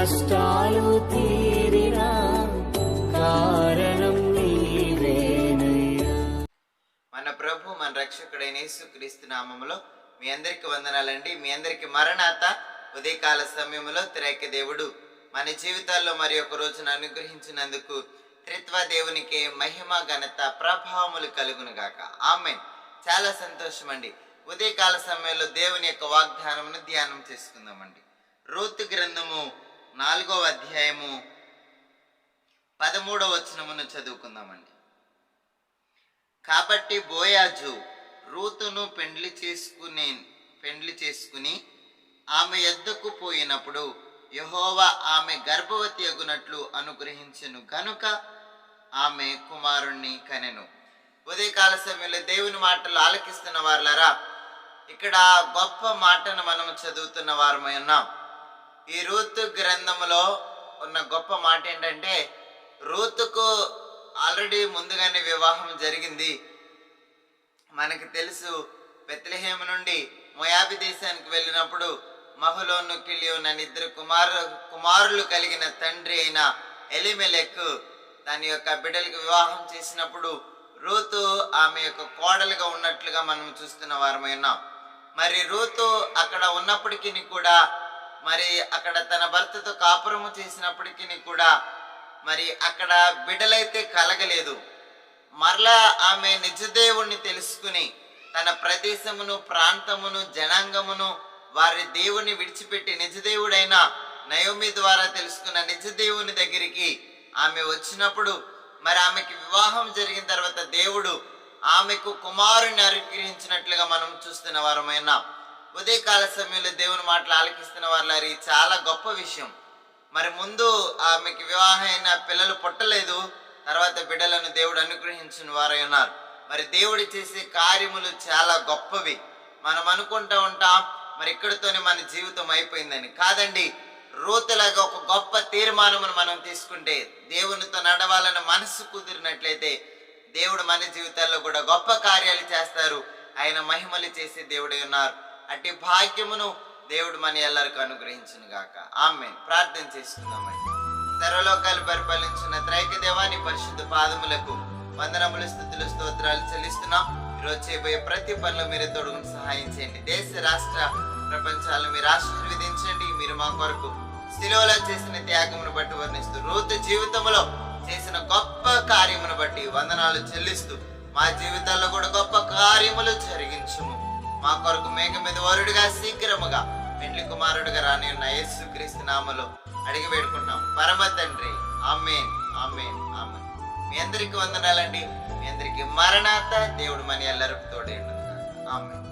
కష్టాలు తీరినా కారణం నీవేనయ్యా. మన ప్రభు మన రక్షకుడైన యేసుక్రీస్తు నామములో మీ అందరికి వందనాలండి. మీ అందరికి మరణాత ఉదయకాల సమయంలో త్రైక దేవుడు మన జీవితాల్లో మరి ఒక రోజును అనుగ్రహించినందుకు త్రిత్వ దేవునికి మహిమ ఘనత ప్రభావములు కలుగును గాక. ఆమేన్. చాలా సంతోషం అండి. ఉదయకాల సమయంలో దేవుని యొక్క వాగ్దానమును ధ్యానం చేసుకుందామండి. రూతు గ్రంథము 4వ అధ్యాయము 13వ వచనమును చదువుకుందామండి. కాబట్టి బోయాజు రూతును పెండ్లి చేసుకుని ఆమె యొద్దకు పోయినప్పుడు యెహోవా ఆమె గర్భవతి అగునట్లు అనుగ్రహించెను గనుక ఆమె కుమారుణ్ణి కనెను. ఉదయకాల సమయంలో దేవుని మాటలు ఆలకిస్తున్న వారులారా, ఇక్కడ గొప్ప మాటను మనం చదువుతున్న వారమై ఉన్నాం. ఈ రూతు గ్రంథములో ఉన్న గొప్ప మాట ఏంటంటే, రూతుకు ఆల్రెడీ ముందుగానే వివాహం జరిగింది. మనకు తెలుసు, బెత్లెహేము నుండి మోయాబు దేశానికి వెళ్ళినప్పుడు మహలోను కిలియోను అనే ఇద్దరు కుమారులు కలిగిన తండ్రి అయిన ఎలిమెలెకు దాని యొక్క బిడ్డలకు వివాహం చేసినప్పుడు రూతు ఆమె యొక్క కోడలుగా ఉన్నట్లుగా మనం చూస్తున్న వారమై ఉన్నాం. మరి రూతు అక్కడ ఉన్నప్పటికీ కూడా, మరి అక్కడ తన భర్తతో కాపురము చేసినప్పటికీ కూడా మరి అక్కడ బిడ్డలైతే కలగలేదు. మరలా ఆమె నిజదేవుణ్ణి తెలుసుకుని తన ప్రదేశమును, ప్రాంతమును, జనాంగమును, వారి దేవుని విడిచిపెట్టి నిజదేవుడైన నయోమి ద్వారా తెలుసుకున్న నిజదేవుని దగ్గరికి ఆమె వచ్చినప్పుడు, మరి ఆమెకి వివాహం జరిగిన తర్వాత దేవుడు ఆమెకు కుమారుని అనుగ్రహించినట్లుగా మనం చూస్తున్న వారమైనా ఉదయకాల సమయంలో దేవుని మాటలు ఆలకిస్తున్న వారు చాలా గొప్ప విషయం. మరి ముందు ఆమెకి వివాహం అయిన పిల్లలు పుట్టలేదు, తర్వాత బిడ్డలను దేవుడు అనుగ్రహించిన వారై ఉన్నారు. మరి దేవుడు చేసే కార్యములు చాలా గొప్పవి. మనం అనుకుంటా ఉంటాం మరి ఇక్కడితోనే మన జీవితం అయిపోయిందని. కాదండి, రూతులాగా ఒక గొప్ప తీర్మానమును మనం తీసుకుంటే, దేవునితో నడవాలని మనసు కుదిరినట్లయితే దేవుడు మన జీవితాల్లో కూడా గొప్ప కార్యాలు చేస్తారు. ఆయన మహిమలు చేసే దేవుడై ఉన్నారు. అట్టి భాగ్యమును దేవుడు మన ಎಲ್ಲರಿಗೂ అనుగ్రహించును గాక. ఆమేన్. ప్రార్థన చేసుకుందామండి. సర్వలోకాలు పరిపాలించిన త్రైక దేవాని పరిశుద్ధ పాదములకు వందనములు, స్తుతులు, స్తోత్రాలు చెల్లిస్తున్నాం. ఈరోజు చేయబోయే ప్రతి పనిలో మీరే తోడుగుని సహాయం చేయండి. దేశ, రాష్ట్ర, ప్రపంచాలను మీరు ఆశీర్వదించండి. మీరు మా కొరకు శిలువలో చేసిన త్యాగమును బట్టి వర్ణిస్తూ, రూతు జీవితంలో చేసిన గొప్ప కార్యమును బట్టి వందనాలు చెల్లిస్తూ, మా జీవితాల్లో కూడా గొప్ప కార్యములు జరిగించుము. మా కొరకు మేఘ మీద వరుడుగా శీఘ్రముగా పెండ్లి కుమారుడుగా రాని ఉన్న యేసుక్రీస్తు నామములో అడిగి వేడుకుంటాం పరమ తండ్రి. ఆమేన్, ఆమేన్, ఆమేన్. మీ అందరికి వందనాలండి. మీ అందరికి మరణాత. దేవుడు మన ಎಲ್ಲರಿಗೂ తోడేయండి. ఆమేన్.